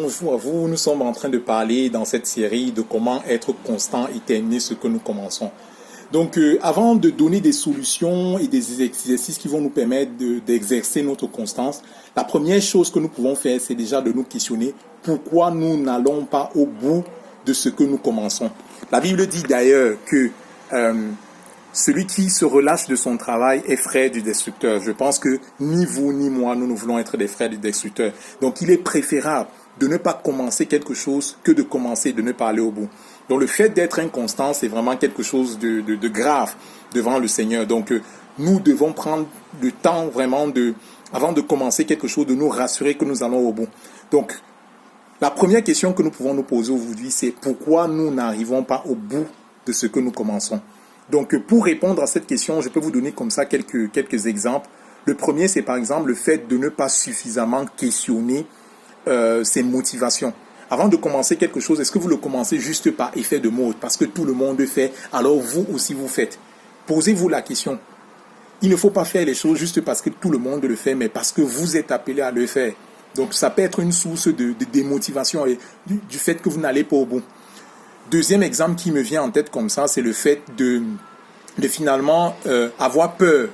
bonjour à vous. Nous sommes en train de parler dans cette série de comment être constant et terminer ce que nous commençons. Donc, avant de donner des solutions et des exercices qui vont nous permettre d'exercer notre constance, la première chose que nous pouvons faire, c'est déjà de nous questionner pourquoi nous n'allons pas au bout de ce que nous commençons. La Bible dit d'ailleurs que celui qui se relâche de son travail est frère du destructeur. Je pense que ni vous ni moi, nous voulons être des frères du destructeur. Donc, il est préférable de ne pas commencer quelque chose que de commencer, de ne pas aller au bout. Donc, le fait d'être inconstant, c'est vraiment quelque chose de grave devant le Seigneur. Donc, nous devons prendre le temps vraiment avant de commencer quelque chose, de nous rassurer que nous allons au bout. Donc, la première question que nous pouvons nous poser aujourd'hui, c'est pourquoi nous n'arrivons pas au bout de ce que nous commençons. Donc, pour répondre à cette question, je peux vous donner comme ça quelques exemples. Le premier, c'est par exemple le fait de ne pas suffisamment questionner ses motivations. Avant de commencer quelque chose, est-ce que vous le commencez juste par effet de mode, parce que tout le monde fait, alors vous aussi vous faites? Posez-vous la question. Il ne faut pas faire les choses juste parce que tout le monde le fait, mais parce que vous êtes appelé à le faire. Donc, ça peut être une source de démotivation et du fait que vous n'allez pas au bout. Deuxième exemple qui me vient en tête comme ça, c'est le fait de finalement avoir peur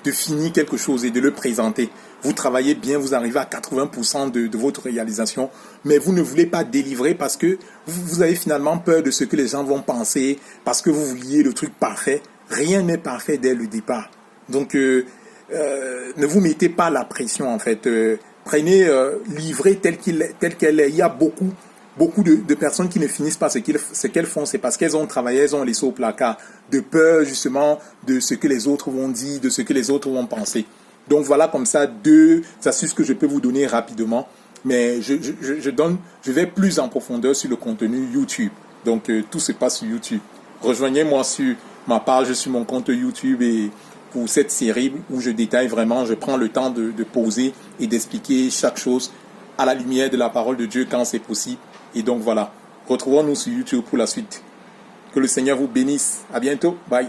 de finir quelque chose et de le présenter. Vous travaillez bien, vous arrivez à 80% de votre réalisation, mais vous ne voulez pas délivrer parce que vous avez finalement peur de ce que les gens vont penser, parce que vous vouliez le truc parfait. Rien n'est parfait dès le départ. Donc, ne vous mettez pas la pression en fait. Prenez, livrez tel qu'elle est. Il y a beaucoup de personnes qui ne finissent pas ce qu'elles font, c'est parce qu'elles ont travaillé, elles ont laissé au placard, de peur justement de ce que les autres vont dire, de ce que les autres vont penser. Donc voilà comme ça 2 astuces que je peux vous donner rapidement, mais je vais plus en profondeur sur le contenu YouTube. Donc tout se passe sur YouTube. Rejoignez-moi sur ma page, sur mon compte YouTube et pour cette série où je détaille vraiment, je prends le temps de poser et d'expliquer chaque chose à la lumière de la parole de Dieu quand c'est possible. Et donc voilà, retrouvons-nous sur YouTube pour la suite. Que le Seigneur vous bénisse. À bientôt. Bye.